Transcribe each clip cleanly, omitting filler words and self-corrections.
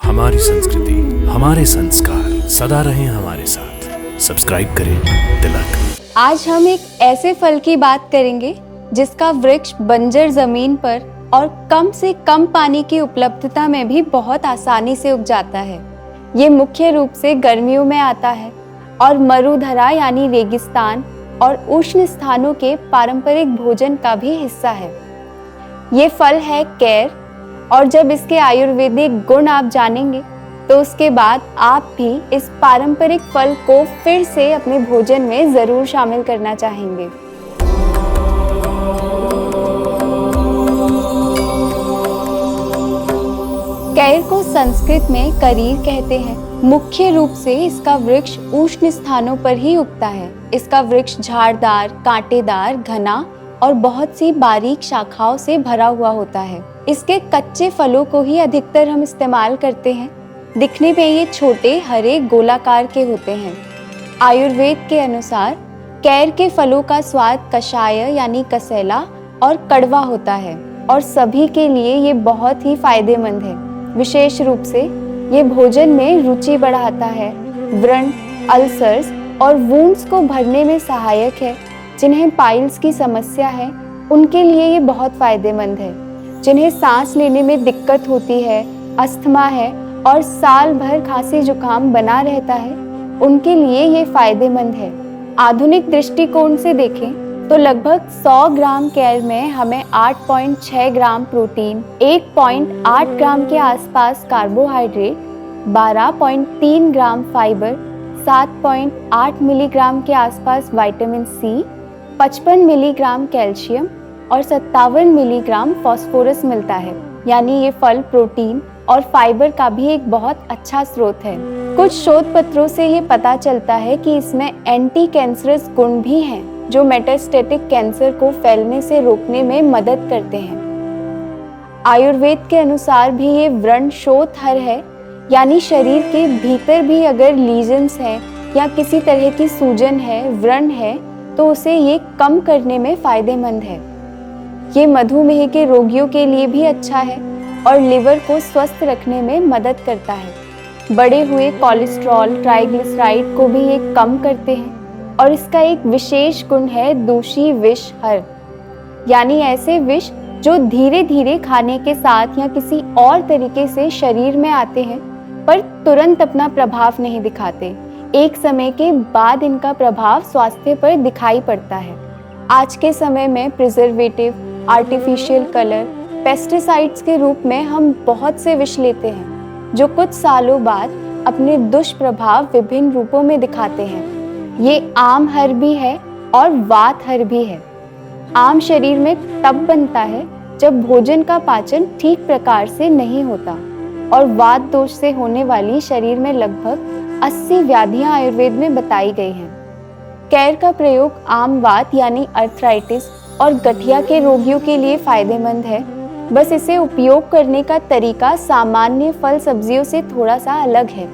हमारी संस्कृति, हमारे संस्कार सदा रहें हमारे साथ। सब्सक्राइब करें तिलक। आज हम एक ऐसे फल की बात करेंगे जिसका वृक्ष बंजर जमीन पर और कम से कम पानी की उपलब्धता में भी बहुत आसानी से उग जाता है। ये मुख्य रूप से गर्मियों में आता है और मरुधरा यानी रेगिस्तान और उष्ण स्थानों के पारंपरिक भोजन का भी हिस्सा है। ये फल है केर, और जब इसके आयुर्वेदिक गुण आप जानेंगे तो उसके बाद आप भी इस पारंपरिक फल को फिर से अपने भोजन में जरूर शामिल करना चाहेंगे। केर को संस्कृत में करीर कहते हैं। मुख्य रूप से इसका वृक्ष उष्ण स्थानों पर ही उगता है। इसका वृक्ष झाड़दार, कांटेदार, घना और बहुत सी बारीक शाखाओं से भरा हुआ होता है। इसके कच्चे फलों को ही अधिकतर हम इस्तेमाल करते हैं। दिखने में ये छोटे हरे गोलाकार के होते हैं। आयुर्वेद के अनुसार केर के फलों का स्वाद कषाय यानी कसैला और कड़वा होता है और सभी के लिए ये बहुत ही फायदेमंद है। विशेष रूप से ये भोजन में रुचि बढ़ाता है। व्रण, अल्सर्स और वुंड्स को भरने में सहायक है। जिन्हें पाइल्स की समस्या है उनके लिए ये बहुत फायदेमंद है। जिन्हें सांस लेने में दिक्कत होती है, अस्थमा है और साल भर खांसी जुकाम बना रहता है, उनके लिए ये फायदेमंद है। आधुनिक दृष्टिकोण से देखें तो लगभग 100 ग्राम केर में हमें 8.6 ग्राम प्रोटीन, 1.8 ग्राम के आसपास कार्बोहाइड्रेट, 12.3 ग्राम फाइबर, 7.8 मिलीग्राम के आसपास विटामिन सी, 55 मिलीग्राम कैल्शियम और 57 मिलीग्राम फास्फोरस मिलता है। यानी ये फल प्रोटीन और फाइबर का भी एक बहुत अच्छा स्रोत है। कुछ शोध पत्रों से ये पता चलता है कि इसमें एंटी कैंसरस गुण भी हैं जो मेटास्टेटिक कैंसर को फैलने से रोकने में मदद करते हैं। आयुर्वेद के अनुसार भी ये व्रण शोथहर है, यानी शरीर के भीतर भी अगर लीजन्स हैं या किसी तरह की सूजन है, व्रण है, तो उसे ये कम करने में फायदेमंद है। ये मधुमेह के रोगियों के लिए भी अच्छा है और लिवर को स्वस्थ रखने में मदद करता है। बढ़े हुए कोलेस्ट्रॉल, ट्राइग्लिसराइड को भी ये कम करते हैं और इसका एक विशेष गुण है दूषी विष हर, यानी ऐसे विष जो धीरे धीरे खाने के साथ या किसी और तरीके से शरीर में आते हैं पर तुरंत अपना प्रभाव नहीं दिखाते। एक समय के बाद इनका प्रभाव स्वास्थ्य पर दिखाई पड़ता है। आज के समय में प्रिजर्वेटिव, आर्टिफिशियल कलर, पेस्टिसाइड्स के रूप में हम बहुत से विष लेते हैं जो कुछ सालों बाद अपने दुष्प्रभाव विभिन्न रूपों में दिखाते हैं। ये आम हर भी है और वात हर भी है। आम शरीर में तब बनता है जब भोजन का पाचन ठीक प्रकार से नहीं होता, और वात दोष से होने वाली शरीर में लगभग 80 व्याधियां आयुर्वेद में बताई गई हैं। केर का प्रयोग आम वात यानी अर्थराइटिस और गठिया के रोगियों के लिए फायदेमंद है। बस इसे उपयोग करने का तरीका सामान्य फल सब्जियों से थोड़ा सा अलग है।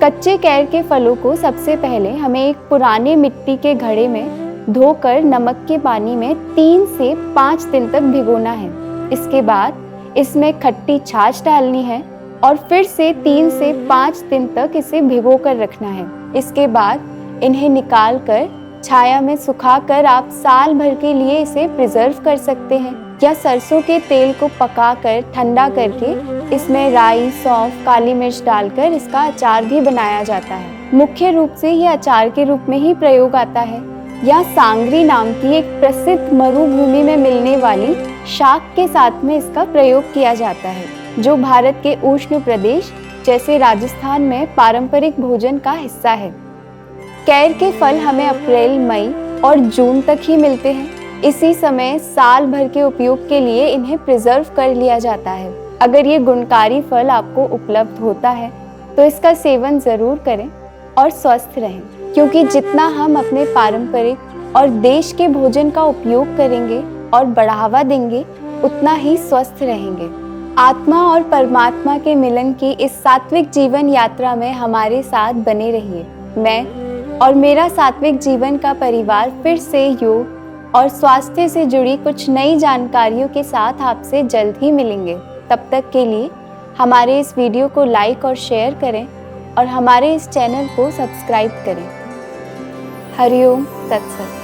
कच्चे केर के फलों को सबसे पहले हमें एक पुराने मिट्टी के घड़े में धोकर नमक के पानी में 3 से 5 दिन तक भिगोना है। इसके बाद इसमें खट्टी छाछ डालनी है और फिर से 3 से 5 दिन तक इसे भिगो कर रखना है। इसके बाद इन्हें निकाल कर छाया में सुखाकर आप साल भर के लिए इसे प्रिजर्व कर सकते हैं, या सरसों के तेल को पकाकर ठंडा करके इसमें राई, सौंफ, काली मिर्च डालकर इसका अचार भी बनाया जाता है। मुख्य रूप से यह अचार के रूप में ही प्रयोग आता है, या सांगरी नाम की एक प्रसिद्ध मरुभूमि में मिलने वाली शाक के साथ में इसका प्रयोग किया जाता है, जो भारत के उष्ण प्रदेश जैसे राजस्थान में पारंपरिक भोजन का हिस्सा है। केर के फल हमें अप्रैल, मई और जून तक ही मिलते हैं। इसी समय साल भर के उपयोग के लिए इन्हें प्रिजर्व कर लिया जाता है। अगर ये गुणकारी फल आपको उपलब्ध होता है तो इसका सेवन जरूर करें और स्वस्थ रहें, क्योंकि जितना हम अपने पारंपरिक और देश के भोजन का उपयोग करेंगे और बढ़ावा देंगे उतना ही स्वस्थ रहेंगे। आत्मा और परमात्मा के मिलन की इस सात्विक जीवन यात्रा में हमारे साथ बने रहिए। मैं और मेरा सात्विक जीवन का परिवार फिर से योग और स्वास्थ्य से जुड़ी कुछ नई जानकारियों के साथ आपसे जल्द ही मिलेंगे। तब तक के लिए हमारे इस वीडियो को लाइक और शेयर करें और हमारे इस चैनल को सब्सक्राइब करें। हरि ओम तत्सत।